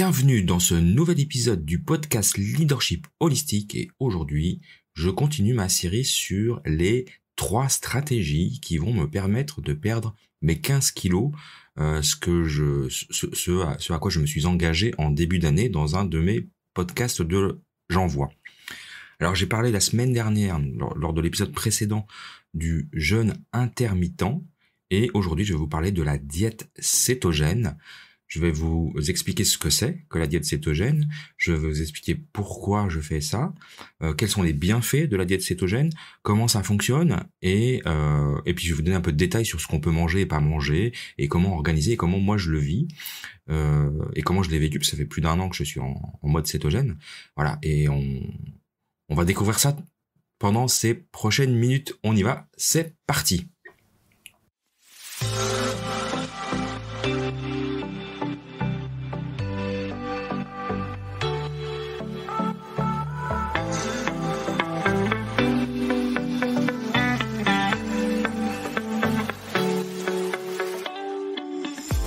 Bienvenue dans ce nouvel épisode du podcast Leadership Holistique et aujourd'hui, je continue ma série sur les 3 stratégies qui vont me permettre de perdre mes 15 kilos, ce à quoi je me suis engagé en début d'année dans un de mes podcasts de J'envoie. Alors j'ai parlé la semaine dernière, lors de l'épisode précédent, du jeûne intermittent et aujourd'hui je vais vous parler de la diète cétogène. Je vais vous expliquer ce que c'est que la diète cétogène, je vais vous expliquer pourquoi je fais ça, quels sont les bienfaits de la diète cétogène, comment ça fonctionne, et puis je vais vous donner un peu de détails sur ce qu'on peut manger et pas manger, et comment organiser, et comment moi je le vis, et comment je l'ai vécu, parce que ça fait plus d'1 an que je suis en mode cétogène. Voilà, et on va découvrir ça pendant ces prochaines minutes. On y va, c'est parti.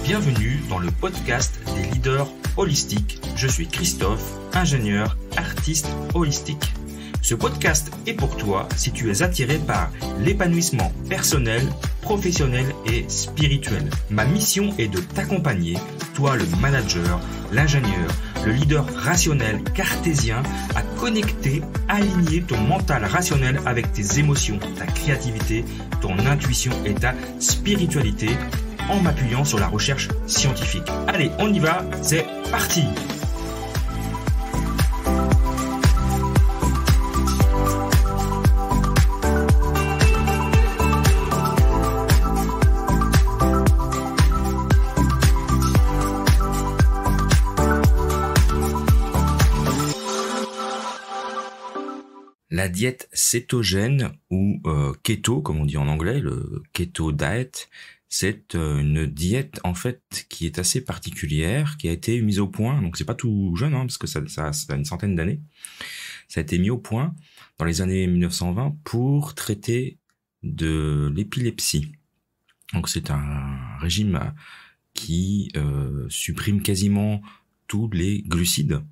Bienvenue dans le podcast des leaders holistiques. Je suis Christophe, ingénieur, artiste holistique. Ce podcast est pour toi si tu es attiré par l'épanouissement personnel, professionnel et spirituel. Ma mission est de t'accompagner, toi le manager, l'ingénieur, le leader rationnel cartésien, à connecter, aligner ton mental rationnel avec tes émotions, ta créativité, ton intuition et ta spiritualité, en m'appuyant sur la recherche scientifique. Allez, on y va, c'est parti! La diète cétogène ou keto, comme on dit en anglais, le keto diet, c'est une diète en fait qui est assez particulière, qui a été mise au point, donc c'est pas tout jeune, parce que ça a une centaine d'années. Ça a été mis au point dans les années 1920 pour traiter de l'épilepsie. Donc c'est un régime qui supprime quasiment tous les glucides.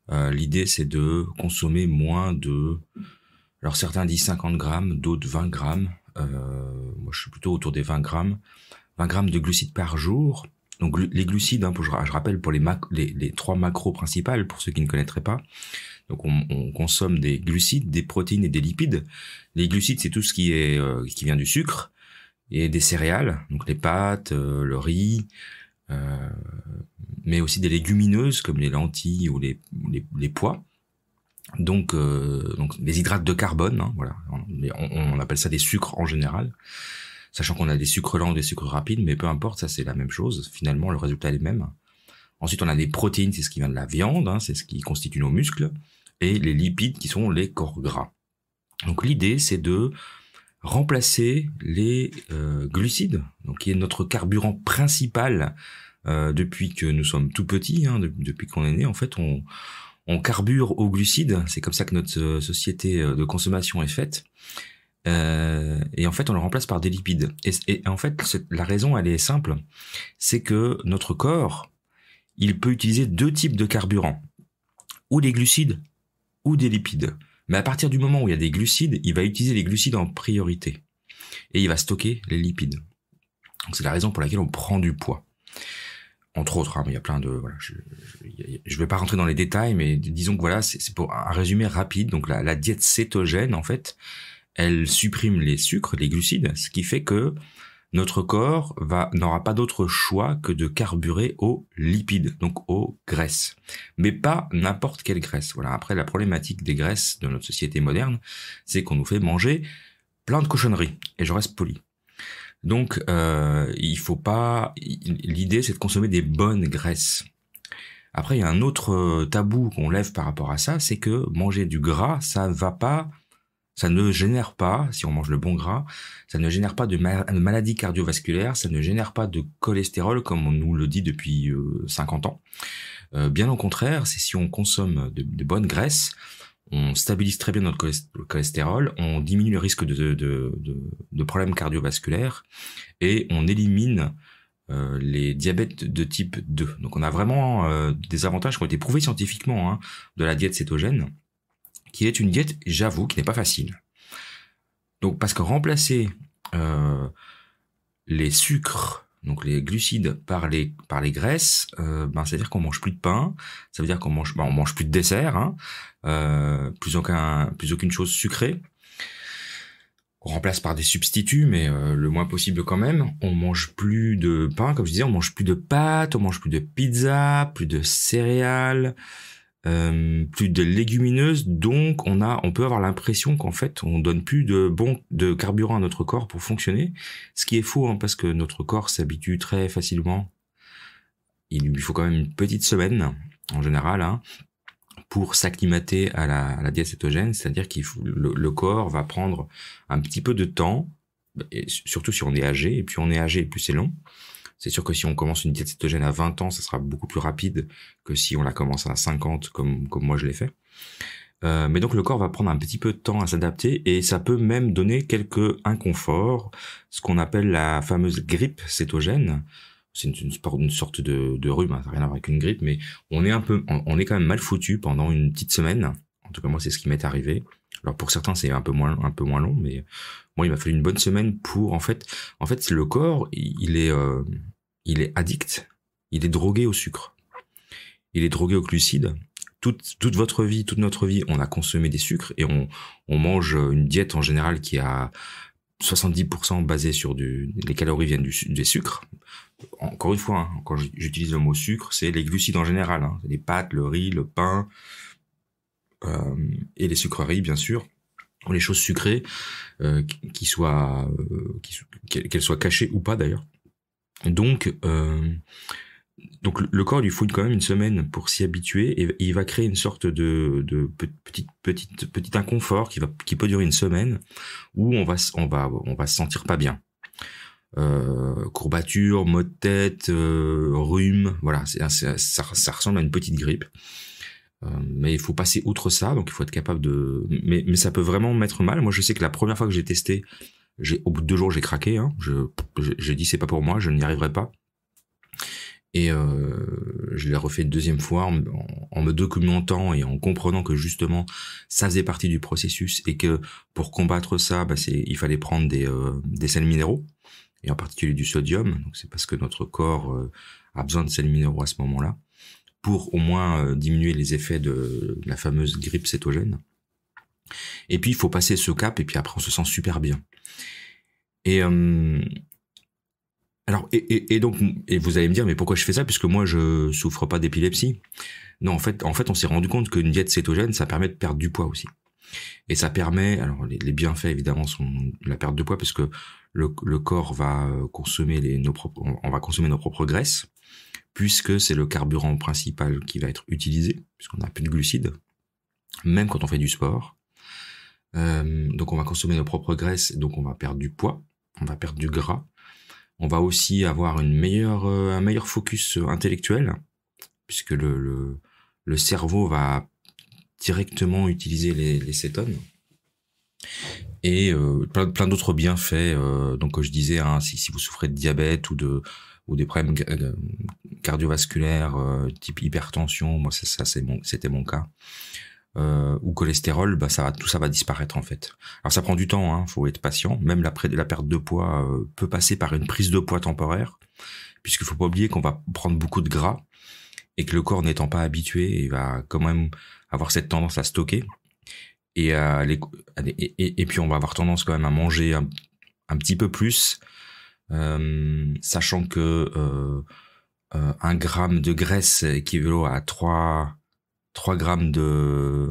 L'idée c'est de consommer moins de... Alors certains disent 50 grammes, d'autres 20 grammes. Moi je suis plutôt autour des 20 grammes de glucides par jour. Donc les glucides, je rappelle pour les 3 macros principales pour ceux qui ne connaîtraient pas. Donc on consomme des glucides, des protéines et des lipides. Les glucides c'est tout ce qui vient du sucre et des céréales, donc les pâtes, le riz, mais aussi des légumineuses comme les lentilles ou les pois. Donc des hydrates de carbone, voilà. On appelle ça des sucres en général, sachant qu'on a des sucres lents, des sucres rapides, mais peu importe, ça c'est la même chose. Finalement, le résultat est le même. Ensuite, on a des protéines, c'est ce qui vient de la viande, c'est ce qui constitue nos muscles, et les lipides qui sont les corps gras. Donc l'idée, c'est de remplacer les glucides, donc qui est notre carburant principal depuis que nous sommes tout petits, depuis qu'on est né. En fait, on carbure aux glucides, c'est comme ça que notre société de consommation est faite, et en fait on le remplace par des lipides. Et en fait la raison elle est simple, c'est que notre corps, il peut utiliser 2 types de carburants, ou des glucides ou des lipides. Mais à partir du moment où il y a des glucides, il va utiliser les glucides en priorité, et il va stocker les lipides. Donc c'est la raison pour laquelle on prend du poids. Entre autres, mais il y a plein de... Voilà, je vais pas rentrer dans les détails, mais disons que voilà, c'est pour un résumé rapide. Donc la diète cétogène, en fait, elle supprime les sucres, les glucides, ce qui fait que notre corps n'aura pas d'autre choix que de carburer aux lipides, donc aux graisses. Mais pas n'importe quelle graisse. Voilà. Après, la problématique des graisses de notre société moderne, c'est qu'on nous fait manger plein de cochonneries. Et je reste poli. Donc, il faut pas... L'idée, c'est de consommer des bonnes graisses. Après, il y a un autre tabou qu'on lève par rapport à ça, c'est que manger du gras, ça ne génère pas, si on mange le bon gras, ça ne génère pas de maladies cardiovasculaires, ça ne génère pas de cholestérol, comme on nous le dit depuis 50 ans. Bien au contraire, c'est si on consomme de bonnes graisses, on stabilise très bien notre cholestérol, on diminue le risque de problèmes cardiovasculaires et on élimine les diabètes de type 2. Donc on a vraiment des avantages qui ont été prouvés scientifiquement hein, de la diète cétogène, qui est une diète, j'avoue, qui n'est pas facile. Donc parce que remplacer les sucres, donc les glucides par les graisses, c'est-à-dire qu'on mange plus de pain, ça veut dire qu'on mange, on mange plus de dessert, hein, plus aucune chose sucrée. On remplace par des substituts, mais le moins possible quand même. On mange plus de pain, comme je disais, on mange plus de pâtes, on mange plus de pizza, plus de céréales, plus de légumineuses. Donc on peut avoir l'impression qu'en fait on donne plus de carburant à notre corps pour fonctionner, ce qui est faux hein, parce que notre corps s'habitue très facilement. Il lui faut quand même une petite semaine en général. Hein, pour s'acclimater à la diète cétogène, c'est-à-dire le corps va prendre un petit peu de temps, et surtout si on est âgé, et plus on est âgé, plus c'est long. C'est sûr que si on commence une diète cétogène à 20 ans, ça sera beaucoup plus rapide que si on la commence à 50, comme moi je l'ai fait. Mais donc le corps va prendre un petit peu de temps à s'adapter, et ça peut même donner quelques inconforts, ce qu'on appelle la fameuse grippe cétogène. C'est une sorte de rhume, hein, ça n'a rien à voir avec une grippe, mais on est quand même mal foutu pendant une petite semaine. En tout cas, moi, c'est ce qui m'est arrivé. Alors, pour certains, c'est un peu moins long, mais moi, il m'a fallu une bonne semaine pour, en fait, le corps, il est addict. Il est drogué au sucre. Il est drogué aux glucides. Toute notre vie, on a consommé des sucres et on mange une diète en général qui a 70% basée sur les calories viennent des sucres. Encore une fois, hein, quand j'utilise le mot sucre, c'est les glucides en général, hein, les pâtes, le riz, le pain, et les sucreries bien sûr, ou les choses sucrées, qu'elles soient cachées ou pas d'ailleurs. Donc le corps lui faut quand même une semaine pour s'y habituer et il va créer une sorte de petit inconfort qui peut durer une semaine où on va se sentir pas bien. Courbatures, maux de tête, rhume, voilà, ça ressemble à une petite grippe. Mais il faut passer outre ça, donc il faut être capable de. Mais ça peut vraiment mettre mal. Moi, je sais que la première fois que j'ai testé, au bout de 2 jours, j'ai craqué. Hein. J'ai dit c'est pas pour moi, je n'y arriverai pas. Et je l'ai refait une deuxième fois en me documentant et en comprenant que justement ça faisait partie du processus et que pour combattre ça, il fallait prendre des sels minéraux et en particulier du sodium. Donc c'est parce que notre corps a besoin de sels minéraux à ce moment-là pour au moins diminuer les effets de la fameuse grippe cétogène. Et puis il faut passer ce cap et puis après on se sent super bien. Et alors, et donc, vous allez me dire, mais pourquoi je fais ça? Puisque moi, je souffre pas d'épilepsie. Non, en fait, on s'est rendu compte qu'une diète cétogène, ça permet de perdre du poids aussi. Et ça permet, alors, les bienfaits, évidemment, sont la perte de poids, parce que le corps va consommer on va consommer nos propres graisses, puisque c'est le carburant principal qui va être utilisé, puisqu'on n'a plus de glucides, même quand on fait du sport. Donc, on va consommer nos propres graisses, donc on va perdre du poids, on va perdre du gras. On va aussi avoir un meilleur focus intellectuel, puisque le cerveau va directement utiliser les cétones. Et plein d'autres bienfaits. Donc, comme je disais, hein, si vous souffrez de diabète ou des problèmes cardiovasculaires type hypertension, moi c'était mon cas. Ou cholestérol, tout ça va disparaître en fait. Alors ça prend du temps, hein, faut être patient. Même la perte de poids peut passer par une prise de poids temporaire, puisqu'il faut pas oublier qu'on va prendre beaucoup de gras et que le corps n'étant pas habitué, il va quand même avoir cette tendance à stocker et puis on va avoir tendance quand même à manger un petit peu plus, sachant que 1 gramme de graisse équivaut à 3 grammes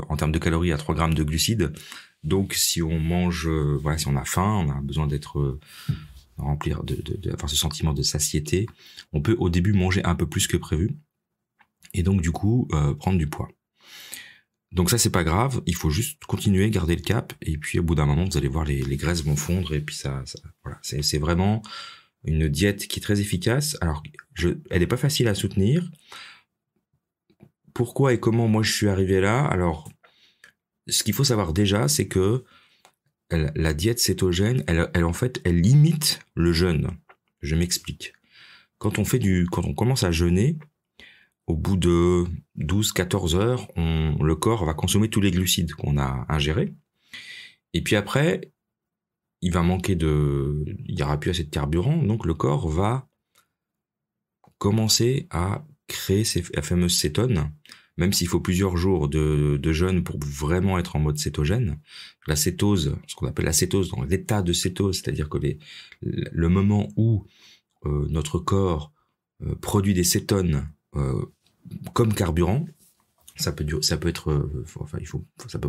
en termes de calories à 3 grammes de glucides. Donc, si on mange, si on a faim, on a besoin d'être, remplir d'avoir ce sentiment de satiété. On peut au début manger un peu plus que prévu. Et donc, du coup, prendre du poids. Donc ça, c'est pas grave. Il faut juste continuer, garder le cap. Et puis, au bout d'un moment, vous allez voir, les graisses vont fondre. Et puis voilà. C'est vraiment une diète qui est très efficace. Alors, elle est pas facile à soutenir. Pourquoi et comment moi je suis arrivé là? Alors, ce qu'il faut savoir déjà, c'est que la diète cétogène, elle en fait, elle limite le jeûne. Je m'explique. quand on commence à jeûner, au bout de 12-14 heures, le corps va consommer tous les glucides qu'on a ingérés. Et puis après, il y aura plus assez de carburant, donc le corps va commencer à créer la fameuse cétone, même s'il faut plusieurs jours de jeûne pour vraiment être en mode cétogène. La cétose, ce qu'on appelle la cétose, dans l'état de cétose, c'est-à-dire que le moment où notre corps produit des cétones comme carburant, ça peut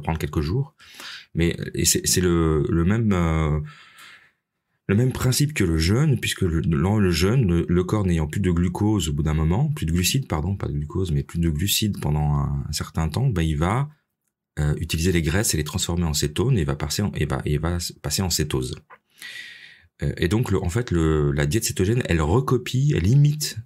prendre quelques jours, mais c'est le même principe que le jeûne, puisque dans le jeûne, le corps n'ayant plus de glucose au bout d'un moment, plus de glucides, pardon, pas de glucose, mais plus de glucides pendant un certain temps, ben il va utiliser les graisses et les transformer en cétone et va passer en cétose. Et donc, en fait, la diète cétogène, elle recopie, elle imite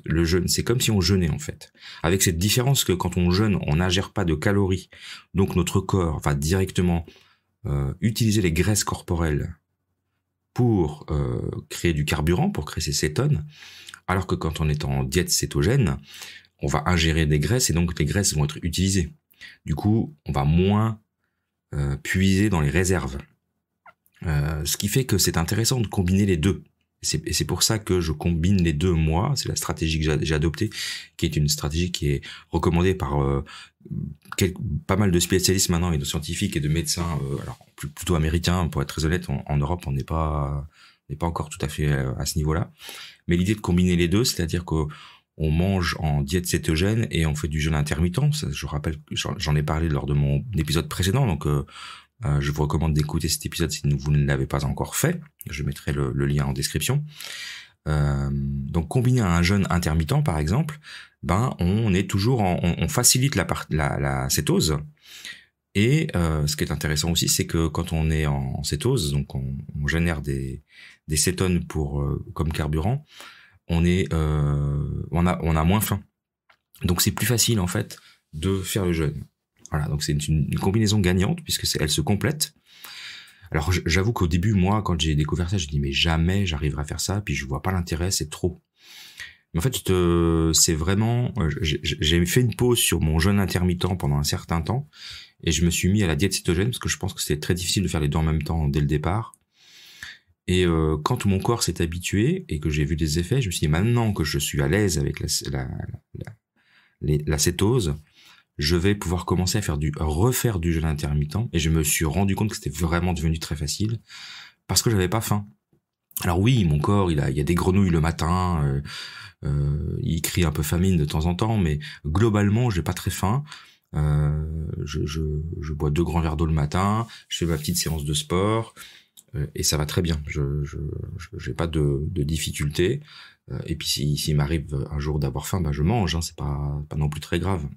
le jeûne. C'est comme si on jeûnait, en fait. Avec cette différence que quand on jeûne, on n'ingère pas de calories. Donc, notre corps va directement utiliser les graisses corporelles pour créer du carburant, pour créer ces cétones. Alors que quand on est en diète cétogène, on va ingérer des graisses et donc les graisses vont être utilisées. Du coup, on va moins puiser dans les réserves. Ce qui fait que c'est intéressant de combiner les deux. Et c'est pour ça que je combine les deux, moi. C'est la stratégie que j'ai adoptée, qui est une stratégie qui est recommandée par pas mal de spécialistes maintenant, et de scientifiques et de médecins, alors plutôt américains, pour être très honnête. En Europe, on n'est pas encore tout à fait à ce niveau-là. Mais l'idée de combiner les deux, c'est-à-dire qu'on mange en diète cétogène et on fait du jeûne intermittent. Ça, je rappelle, j'en ai parlé lors de mon épisode précédent, donc je vous recommande d'écouter cet épisode si vous ne l'avez pas encore fait. Je mettrai le lien en description. Donc combiné à un jeûne intermittent, par exemple, on est toujours on facilite la cétose. Et ce qui est intéressant aussi, c'est que quand on est en cétose, donc on génère des cétones comme carburant, on a moins faim. Donc c'est plus facile en fait de faire le jeûne. Voilà, donc c'est une combinaison gagnante puisque elle se complète. Alors j'avoue qu'au début, moi, quand j'ai découvert ça, je dis mais jamais j'arriverai à faire ça, puis je vois pas l'intérêt, c'est trop. Mais en fait, c'est vraiment, j'ai fait une pause sur mon jeûne intermittent pendant un certain temps et je me suis mis à la diète cétogène parce que je pense que c'était très difficile de faire les deux en même temps dès le départ. Et quand mon corps s'est habitué et que j'ai vu des effets, je me suis dit maintenant que je suis à l'aise avec la cétose, je vais pouvoir commencer à refaire du jeûne intermittent, et je me suis rendu compte que c'était vraiment devenu très facile parce que j'avais pas faim. Alors oui, mon corps, il y a des grenouilles le matin, il crie un peu famine de temps en temps, mais globalement, j'ai pas très faim. Je bois 2 grands verres d'eau le matin, je fais ma petite séance de sport et ça va très bien. Je j'ai pas de difficultés. Et puis s'il m'arrive un jour d'avoir faim, je mange. Hein, c'est pas non plus très grave.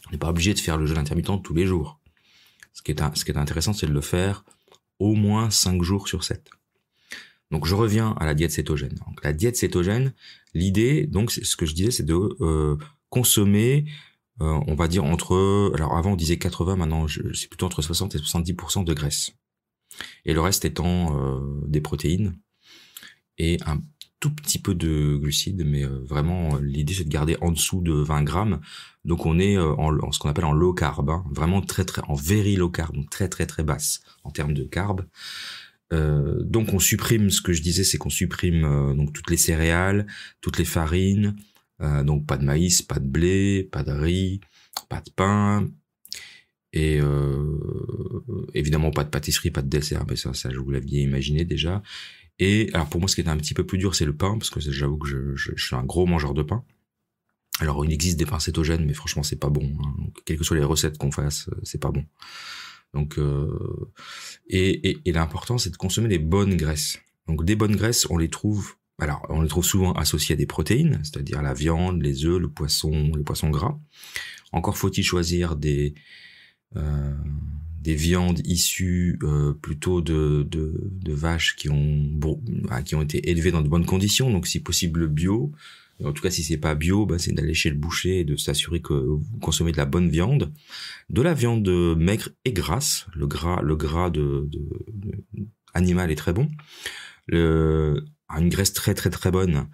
On n'est pas obligé de faire le jeûne intermittent tous les jours. Ce qui est intéressant, c'est de le faire au moins 5 jours sur 7. Donc je reviens à la diète cétogène. Donc la diète cétogène, l'idée, donc c'est ce que je disais, c'est de consommer, on va dire alors avant on disait 80, maintenant c'est plutôt entre 60 et 70% de graisse. Et le reste étant des protéines et un tout petit peu de glucides, mais vraiment l'idée c'est de garder en dessous de 20 grammes. Donc on est en ce qu'on appelle en low carb, hein, vraiment en very low carb, donc très très très basse en termes de carb. Donc on supprime, ce que je disais, c'est qu'on supprime donc toutes les céréales, toutes les farines, donc pas de maïs, pas de blé, pas de riz, pas de pain, et évidemment pas de pâtisserie, pas de dessert, mais ça je vous l'aviez imaginé déjà. Et alors pour moi, ce qui est un petit peu plus dur, c'est le pain, parce que j'avoue que je suis un gros mangeur de pain. Alors il existe des pains cétogènes, mais franchement c'est pas bon. Hein. Donc, quelles que soient les recettes qu'on fasse, c'est pas bon. Donc et l'important c'est de consommer des bonnes graisses. Donc des bonnes graisses, on les trouve souvent associées à des protéines, c'est-à-dire la viande, les œufs, le poisson gras. Encore faut-il choisir des viandes issues plutôt de vaches qui ont été élevées dans de bonnes conditions, donc si possible bio. En tout cas, si c'est pas bio, c'est d'aller chez le boucher et de s'assurer que vous consommez de la bonne viande, de la viande maigre et grasse. Le gras animal est très bon. Une graisse très très très bonne,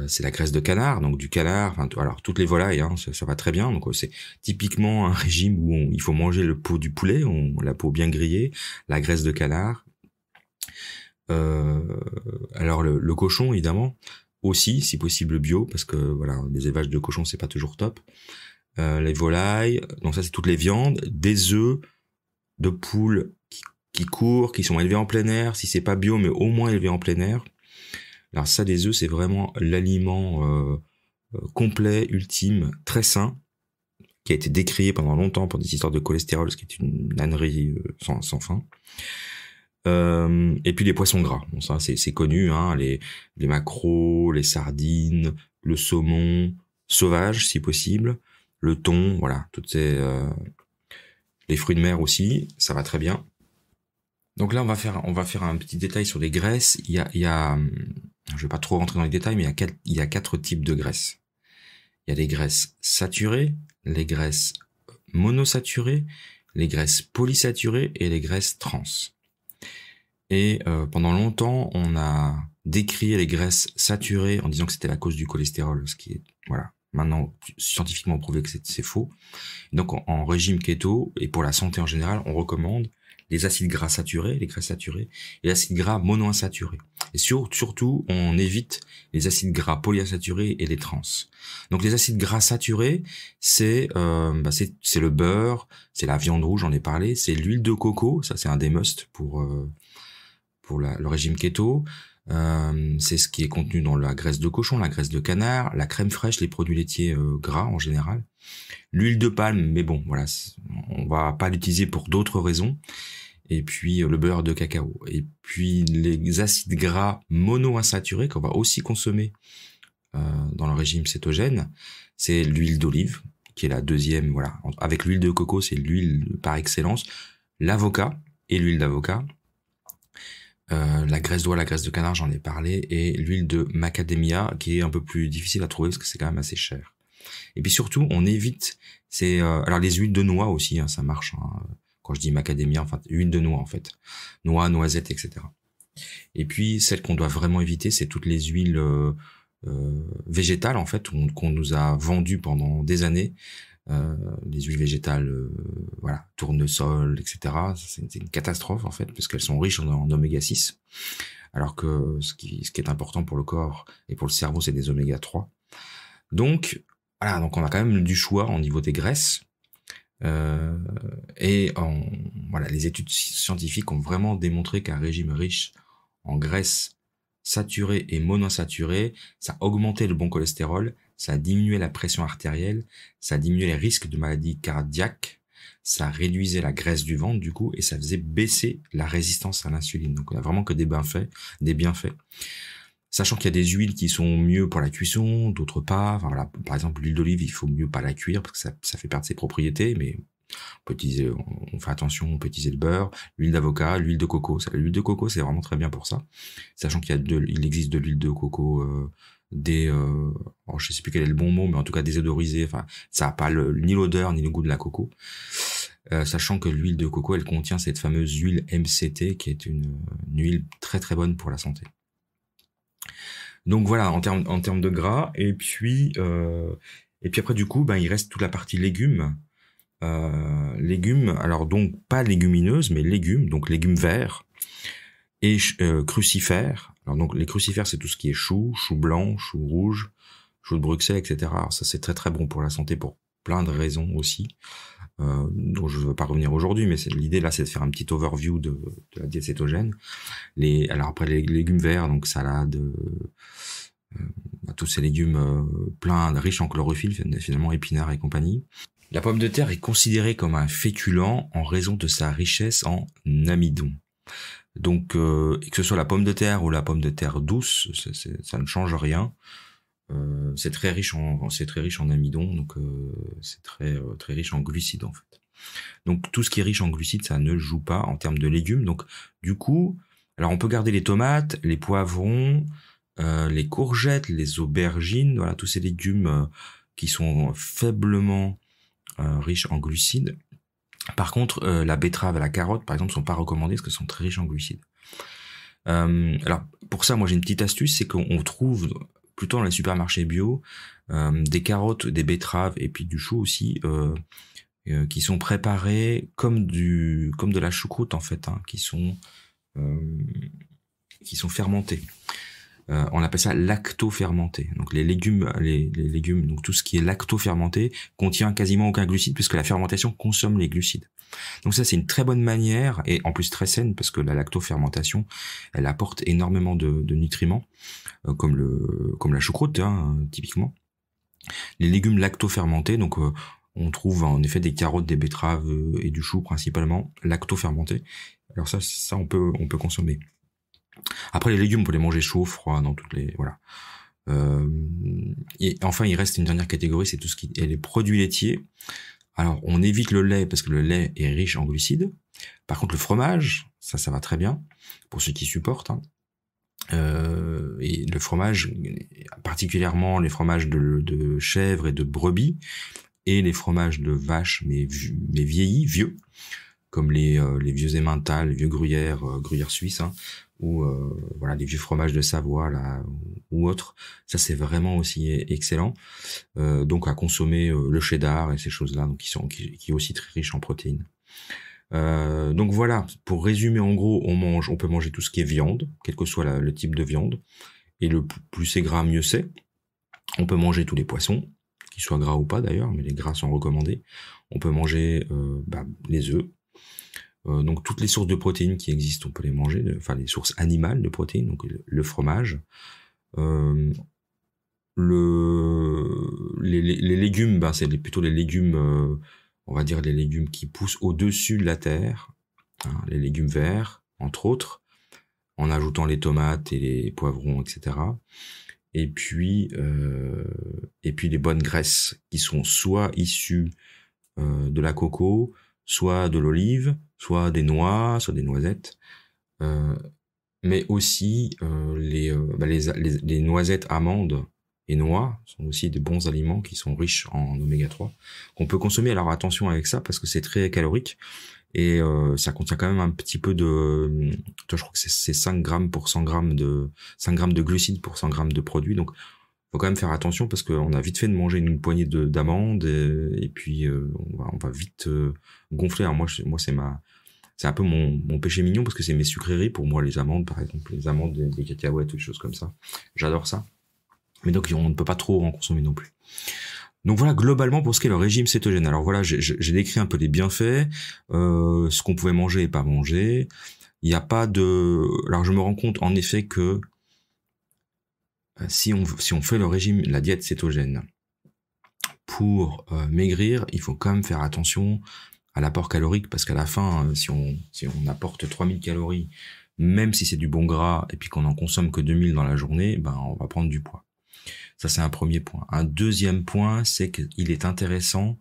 C'est la graisse de canard, donc du canard, enfin, alors toutes les volailles, hein, ça va très bien. Donc c'est typiquement un régime où il faut manger le pot du poulet, la peau bien grillée, la graisse de canard. Alors le cochon, évidemment, aussi, si possible bio, parce que voilà, les élevages de cochons, c'est pas toujours top. Les volailles, donc ça c'est toutes les viandes, des œufs de poules qui courent, qui sont élevés en plein air, si c'est pas bio, mais au moins élevés en plein air. Alors ça, des œufs, c'est vraiment l'aliment complet, ultime, très sain, qui a été décrié pendant longtemps pour des histoires de cholestérol, ce qui est une ânerie sans fin. Et puis les poissons gras, bon, ça c'est connu, hein, les maquereaux, les sardines, le saumon sauvage si possible, le thon, voilà, toutes ces les fruits de mer aussi, ça va très bien. Donc là on va faire un petit détail sur les graisses. Il y a je vais pas trop rentrer dans les détails, mais il y a 4 types de graisses. Il y a les graisses saturées, les graisses monosaturées, les graisses polysaturées et les graisses trans. Et pendant longtemps, on a décrié les graisses saturées en disant que c'était la cause du cholestérol, ce qui est voilà maintenant scientifiquement prouvé que c'est faux. Donc en régime keto et pour la santé en général, on recommande les acides gras saturés, les graisses saturées, et l'acide gras monoinsaturé. Et surtout, on évite les acides gras polyinsaturés et les trans. Donc les acides gras saturés, c'est le beurre, c'est la viande rouge, j'en ai parlé, c'est l'huile de coco, ça c'est un des must pour le régime keto. C'est ce qui est contenu dans la graisse de cochon, la graisse de canard, la crème fraîche, les produits laitiers gras en général. L'huile de palme, mais bon, voilà, on va pas l'utiliser pour d'autres raisons. Et puis le beurre de cacao. Et puis les acides gras monoinsaturés qu'on va aussi consommer dans le régime cétogène, c'est l'huile d'olive, qui est la deuxième, voilà. Avec l'huile de coco, c'est l'huile par excellence. L'avocat et l'huile d'avocat. La graisse d'oie, la graisse de canard, j'en ai parlé. Et l'huile de macadamia, qui est un peu plus difficile à trouver parce que c'est quand même assez cher. Et puis surtout, on évite alors les huiles de noix aussi, hein, ça marche. Hein, quand je dis macadamia, enfin huile de noix en fait, noix, noisettes, etc. Et puis celle qu'on doit vraiment éviter, c'est toutes les huiles végétales en fait qu'on nous a vendues pendant des années. Les huiles végétales, voilà, tournesol, etc. C'est une catastrophe en fait parce qu'elles sont riches en oméga 6, alors que ce qui est important pour le corps et pour le cerveau, c'est des oméga 3. Donc voilà, donc on a quand même du choix au niveau des graisses. Voilà, les études scientifiques ont vraiment démontré qu'un régime riche en graisses saturées et monoinsaturées, ça augmentait le bon cholestérol, ça diminuait la pression artérielle, ça diminuait les risques de maladies cardiaques, ça réduisait la graisse du ventre du coup, et ça faisait baisser la résistance à l'insuline. Donc on a vraiment que des bienfaits. Sachant qu'il y a des huiles qui sont mieux pour la cuisson, d'autres pas. Enfin, voilà, par exemple, l'huile d'olive, il faut mieux pas la cuire parce que ça fait perdre ses propriétés, mais on fait attention, on peut utiliser le beurre, l'huile d'avocat, l'huile de coco. L'huile de coco, c'est vraiment très bien pour ça. Sachant il existe de l'huile de coco, je sais plus quel est le bon mot, mais en tout cas désodorisée. Enfin, ça a pas ni l'odeur ni le goût de la coco. Sachant que l'huile de coco, elle contient cette fameuse huile MCT, qui est une huile très très bonne pour la santé. Donc voilà, en termes de gras, et puis après du coup, il reste toute la partie légumes. Légumes, alors donc pas légumineuses, mais légumes, donc légumes verts et crucifères. Alors donc les crucifères, c'est tout ce qui est chou blanc, chou rouge, chou de Bruxelles, etc. Alors ça c'est très très bon pour la santé pour plein de raisons aussi, dont je ne veux pas revenir aujourd'hui, mais l'idée là c'est de faire un petit overview de la diète cétogène. Alors après les légumes verts, donc salade, tous ces légumes pleins, riches en chlorophylle, finalement épinards et compagnie. La pomme de terre est considérée comme un féculent en raison de sa richesse en amidon. Donc que ce soit la pomme de terre ou la pomme de terre douce, ça ne change rien. C'est très riche en amidon, donc c'est très très riche en glucides en fait. Donc tout ce qui est riche en glucides, ça ne joue pas en termes de légumes. Donc du coup, alors on peut garder les tomates, les poivrons, les courgettes, les aubergines, voilà tous ces légumes qui sont faiblement riches en glucides. Par contre, la betterave et la carotte, par exemple, sont pas recommandées parce qu'elles sont très riches en glucides. Alors pour ça, moi j'ai une petite astuce, c'est qu'on trouve plutôt dans les supermarchés bio, des carottes, des betteraves et puis du chou aussi, qui sont préparés comme de la choucroute en fait, hein, qui sont fermentés. On appelle ça lacto-fermenté. Donc les légumes, donc tout ce qui est lacto-fermenté contient quasiment aucun glucide puisque la fermentation consomme les glucides. Donc ça c'est une très bonne manière et en plus très saine parce que la lacto-fermentation, elle apporte énormément de nutriments comme la choucroute hein, typiquement. Les légumes lacto-fermentés, donc on trouve en effet des carottes, des betteraves et du chou principalement lacto-fermentés. Alors ça on peut consommer. Après les légumes on peut les manger chauds, froids, dans toutes les voilà. Et enfin il reste une dernière catégorie, c'est tout ce qui est les produits laitiers. Alors on évite le lait parce que le lait est riche en glucides. Par contre le fromage, ça va très bien pour ceux qui supportent. Hein. Et le fromage, particulièrement les fromages de chèvre et de brebis et les fromages de vache mais vieillis, vieux, comme les vieux Emmental, les vieux gruyères suisses, hein, ou voilà les vieux fromages de Savoie là ou autres. Ça c'est vraiment aussi excellent. Donc à consommer le cheddar et ces choses-là, donc qui est aussi très riche en protéines. Donc voilà, pour résumer en gros, on peut manger tout ce qui est viande, quel que soit le type de viande, et le plus c'est gras, mieux c'est. On peut manger tous les poissons, qu'ils soient gras ou pas d'ailleurs, mais les gras sont recommandés. On peut manger les œufs. Donc toutes les sources de protéines qui existent, on peut les manger, enfin les sources animales de protéines, donc le fromage. Les légumes, c'est plutôt les légumes, on va dire les légumes qui poussent au-dessus de la terre, hein, les légumes verts, entre autres, en ajoutant les tomates et les poivrons, etc. Et puis les bonnes graisses qui sont soit issues de la coco, soit de l'olive, soit des noix, soit des noisettes, mais aussi les noisettes, amandes et noix sont aussi des bons aliments qui sont riches en oméga 3 qu'on peut consommer. Alors attention avec ça parce que c'est très calorique et ça contient quand même un petit peu de, je crois que c'est 5 grammes pour 100 grammes de 5 grammes de glucides pour 100 grammes de produits, donc faut quand même faire attention parce qu'on a vite fait de manger une poignée d'amandes et puis on va vite gonfler. Alors moi c'est un peu mon péché mignon parce que c'est mes sucreries pour moi, les amandes par exemple, les amandes, les cacahuètes, toutes les choses comme ça. J'adore ça. Mais donc on ne peut pas trop en consommer non plus. Donc voilà, globalement pour ce qui est le régime cétogène. Alors voilà, j'ai décrit un peu les bienfaits, ce qu'on pouvait manger et pas manger. Il n'y a pas de... Alors je me rends compte en effet que si on fait le régime, la diète cétogène pour maigrir, il faut quand même faire attention à l'apport calorique parce qu'à la fin, si on apporte 3000 calories, même si c'est du bon gras et puis qu'on en consomme que 2000 dans la journée, on va prendre du poids. Ça, c'est un premier point. Un deuxième point, c'est qu'il est intéressant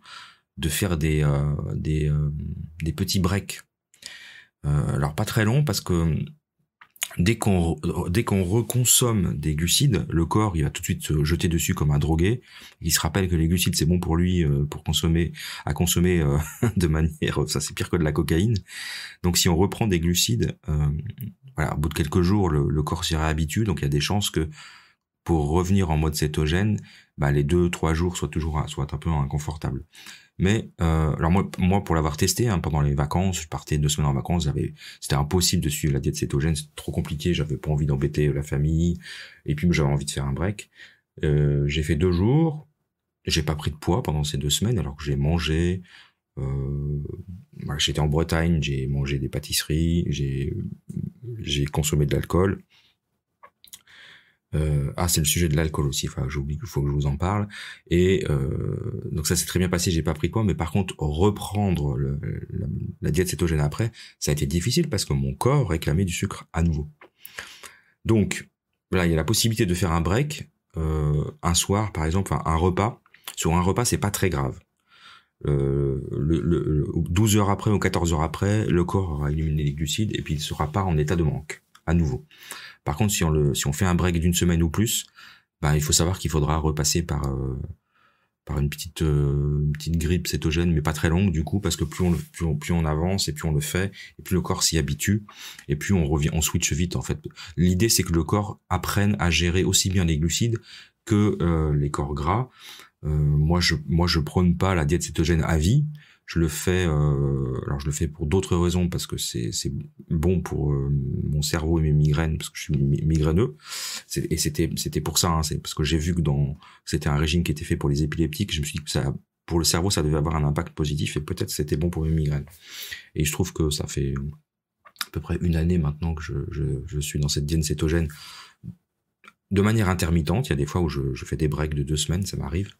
de faire des petits breaks. Alors, pas très longs, parce que dès qu'on reconsomme des glucides, le corps, il va tout de suite se jeter dessus comme un drogué. Il se rappelle que les glucides, c'est bon pour lui, pour consommer de manière... Ça, c'est pire que de la cocaïne. Donc, si on reprend des glucides, voilà, au bout de quelques jours, le corps s'y réhabitue. Donc, il y a des chances que pour revenir en mode cétogène, les 2-3 jours soit un peu inconfortable. Mais alors moi pour l'avoir testé pendant les vacances, je partais 2 semaines en vacances, c'était impossible de suivre la diète cétogène, c'était trop compliqué, j'avais pas envie d'embêter la famille, et puis j'avais envie de faire un break. J'ai fait 2 jours, j'ai pas pris de poids pendant ces 2 semaines, alors que j'ai mangé. J'étais en Bretagne, j'ai mangé des pâtisseries, j'ai consommé de l'alcool. C'est le sujet de l'alcool aussi, j'oublie qu'il faut que je vous en parle. Et donc ça s'est très bien passé, j'ai pas pris de poids, mais par contre reprendre la diète cétogène après, ça a été difficile parce que mon corps réclamait du sucre à nouveau. Donc là, il y a la possibilité de faire un break, un soir par exemple, un repas. Sur un repas, c'est pas très grave. 12 heures après ou 14 heures après, le corps aura éliminé les glucides et puis il sera pas en état de manque à nouveau. Par contre, si on fait un break d'1 semaine ou plus, il faut savoir qu'il faudra repasser par par une petite grippe cétogène, mais pas très longue du coup, parce que plus on avance et plus on le fait, et plus le corps s'y habitue, et plus on switch vite en fait. L'idée c'est que le corps apprenne à gérer aussi bien les glucides que les corps gras. Moi je prône pas la diète cétogène à vie. Je le fais, alors je le fais pour d'autres raisons, parce que c'est bon pour mon cerveau et mes migraines, parce que je suis migraineux. Et c'était pour ça, hein, c'est parce que j'ai vu que c'était un régime qui était fait pour les épileptiques. Je me suis dit que ça, pour le cerveau, ça devait avoir un impact positif, et peut-être c'était bon pour mes migraines. Et je trouve que ça fait à peu près une année maintenant que je suis dans cette diète cétogène de manière intermittente. Il y a des fois où je fais des breaks de 2 semaines, ça m'arrive.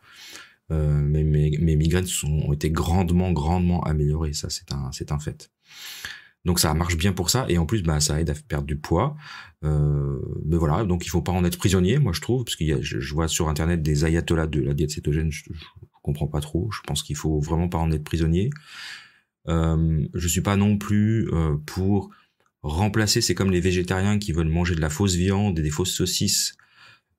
Mais mes migraines ont été grandement améliorées, ça c'est un fait. Donc ça marche bien pour ça, et en plus ça aide à perdre du poids. Mais voilà, donc il faut pas en être prisonnier, moi je trouve, parce je vois sur internet des ayatollahs de la diète cétogène, je comprends pas trop. Je pense qu'il faut vraiment pas en être prisonnier. Je suis pas non plus pour remplacer. C'est comme les végétariens qui veulent manger de la fausse viande et des fausses saucisses.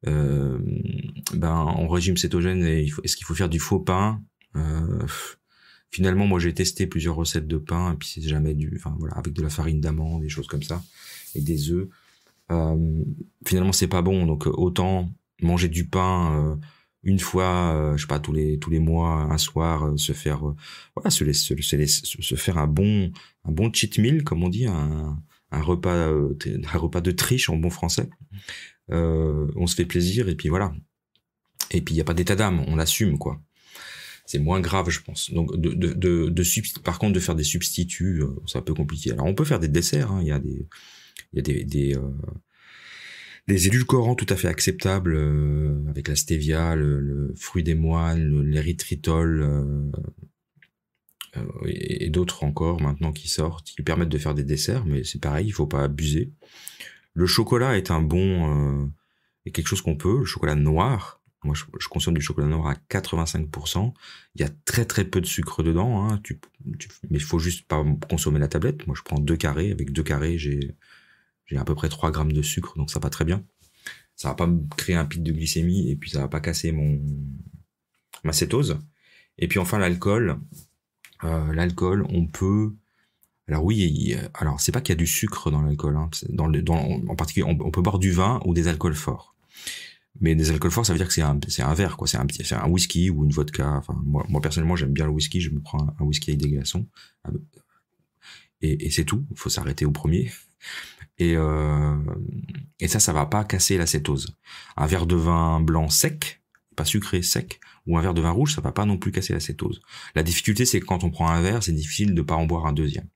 En régime cétogène, est-ce qu'il faut faire du faux pain? Finalement, moi j'ai testé plusieurs recettes de pain, et puis c'est jamais avec de la farine d'amande, des choses comme ça, et des œufs. Finalement, c'est pas bon, donc autant manger du pain une fois, je sais pas, tous les mois, un soir, se faire se faire un bon cheat meal, comme on dit, un repas de triche en bon français. On se fait plaisir, et puis voilà. Et puis il y a pas d'état d'âme, on assume quoi. C'est moins grave, je pense. Donc par contre de faire des substituts, c'est un peu compliqué. Alors on peut faire des desserts, hein. Il y a des édulcorants tout à fait acceptables, avec la stevia, le fruit des moines, l'érythritol, et d'autres encore maintenant qui sortent, qui permettent de faire des desserts, mais c'est pareil, il faut pas abuser. Le chocolat est est quelque chose qu'on peut. Le chocolat noir, moi je consomme du chocolat noir à 85%. Il y a très peu de sucre dedans, hein. Mais il faut juste pas consommer la tablette. Moi je prends 2 carrés. Avec 2 carrés, j'ai à peu près 3 grammes de sucre, donc ça va très bien. Ça va pas me créer un pic de glycémie, et puis ça va pas casser ma cétose. Et puis enfin l'alcool. L'alcool, on peut... Alors oui, alors c'est pas qu'il y a du sucre dans l'alcool, hein. En particulier, on peut boire du vin ou des alcools forts. Mais des alcools forts, ça veut dire que c'est un verre, quoi. C'est un whisky ou une vodka. Enfin, moi personnellement, j'aime bien le whisky. Je me prends un whisky avec des glaçons. Et c'est tout. Il faut s'arrêter au premier. Et ça va pas casser la cétose. Un verre de vin blanc sec, pas sucré, sec, ou un verre de vin rouge, ça va pas non plus casser la cétose. La difficulté, c'est que quand on prend un verre, c'est difficile de pas en boire un deuxième.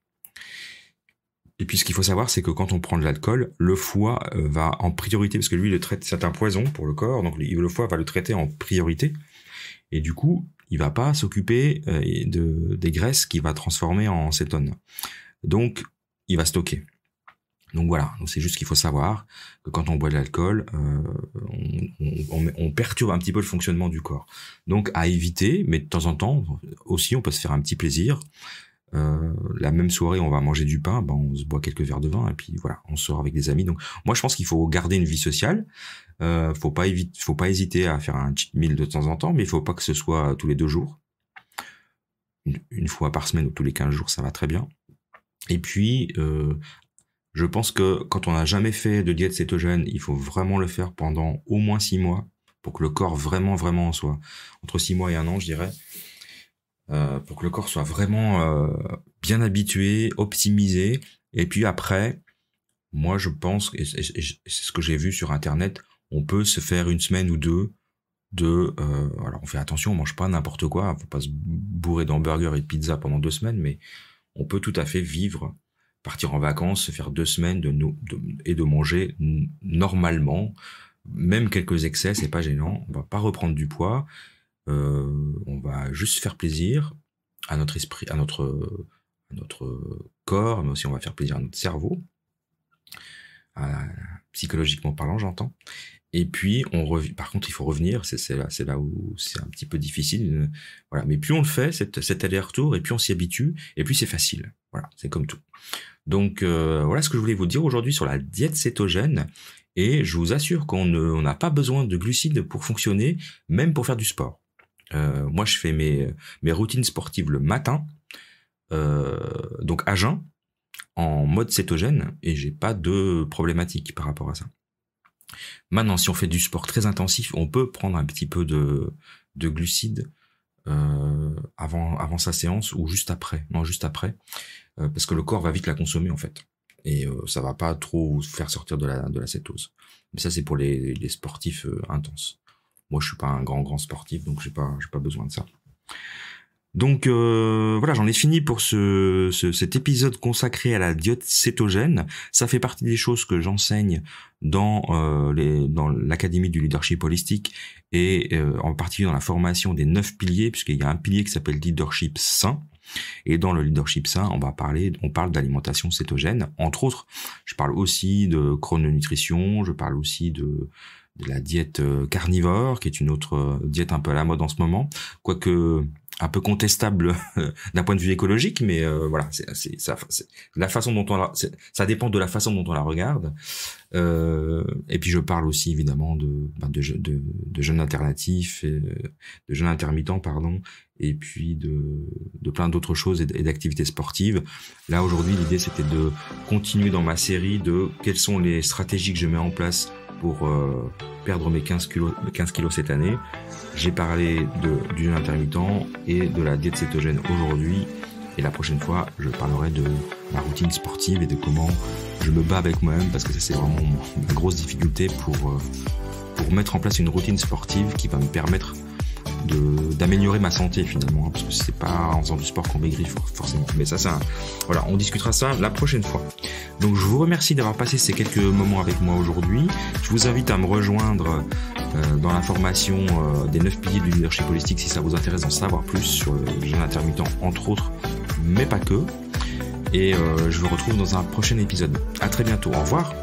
Et puis ce qu'il faut savoir, c'est que quand on prend de l'alcool, le foie va en priorité, parce que lui, c'est un poison pour le corps, donc le foie va le traiter en priorité. Et du coup, il va pas s'occuper des graisses qu'il va transformer en cétone. Donc, il va stocker. Donc voilà, donc c'est juste qu'il faut savoir que quand on boit de l'alcool, on perturbe un petit peu le fonctionnement du corps. Donc à éviter, mais de temps en temps aussi, on peut se faire un petit plaisir. La même soirée, on va manger du pain, on se boit quelques verres de vin, et puis voilà, on sort avec des amis. Donc moi, je pense qu'il faut garder une vie sociale. Faut pas hésiter à faire un cheat meal de temps en temps, mais il faut pas que ce soit tous les 2 jours. Une fois par semaine ou tous les 15 jours, ça va très bien. Et puis je pense que quand on n'a jamais fait de diète cétogène, il faut vraiment le faire pendant au moins 6 mois pour que le corps vraiment soit entre 6 mois et 1 an, je dirais, pour que le corps soit vraiment bien habitué, optimisé. Et puis après, moi je pense, et c'est ce que j'ai vu sur internet, on peut se faire 1 semaine ou 2 alors on fait attention, on mange pas n'importe quoi, faut pas se bourrer d'hamburgers et de pizza pendant 2 semaines, mais on peut tout à fait vivre, partir en vacances, se faire 2 semaines et de manger normalement, même quelques excès, c'est pas gênant. On va pas reprendre du poids, on va juste faire plaisir à notre esprit, à notre corps, mais aussi on va faire plaisir à notre cerveau, psychologiquement parlant, j'entends. Et puis par contre, il faut revenir. C'est là où c'est un petit peu difficile. Voilà. Mais plus on le fait, cet aller-retour, et puis on s'y habitue, et puis c'est facile. Voilà, c'est comme tout. Donc voilà ce que je voulais vous dire aujourd'hui sur la diète cétogène. Et je vous assure qu'on n'a pas besoin de glucides pour fonctionner, même pour faire du sport. Moi, je fais mes routines sportives le matin, donc à jeun, en mode cétogène, et j'ai pas de problématique par rapport à ça. Maintenant, si on fait du sport très intensif, on peut prendre un petit peu de glucides avant sa séance ou juste après. Non, juste après, parce que le corps va vite la consommer en fait, et ça va pas trop faire sortir de la cétose. Mais ça, c'est pour les sportifs intenses. Moi, je suis pas un grand sportif, donc j'ai pas besoin de ça. Donc voilà, j'en ai fini pour cet épisode consacré à la diète cétogène. Ça fait partie des choses que j'enseigne dans l'académie du leadership holistique, et en particulier dans la formation des 9 piliers, puisqu'il y a un pilier qui s'appelle leadership sain. Et dans le leadership sain, on parle d'alimentation cétogène. Entre autres, je parle aussi de chrononutrition, je parle aussi de la diète carnivore, qui est une autre diète un peu à la mode en ce moment, quoique un peu contestable d'un point de vue écologique, mais voilà, c'est la façon dont ça dépend de la façon dont on la regarde. Et puis je parle aussi évidemment de jeûne alternatif, de jeûne intermittent, pardon, et puis de plein d'autres choses et d'activités sportives. Là aujourd'hui, l'idée c'était de continuer dans ma série de quelles sont les stratégies que je mets en place pour perdre mes 15 kilos cette année. J'ai parlé du jeûne intermittent et de la diète cétogène aujourd'hui, et la prochaine fois je parlerai de ma routine sportive et de comment je me bats avec moi-même, parce que ça c'est vraiment ma grosse difficulté pour mettre en place une routine sportive qui va me permettre d'améliorer ma santé finalement, parce que c'est pas en faisant du sport qu'on maigrit forcément, mais ça voilà, on discutera ça la prochaine fois. Donc je vous remercie d'avoir passé ces quelques moments avec moi aujourd'hui. Je vous invite à me rejoindre dans la formation des 9 piliers du leadership holistique si ça vous intéresse d'en savoir plus sur le jeûne intermittent entre autres, mais pas que. Et je vous retrouve dans un prochain épisode. À très bientôt, au revoir.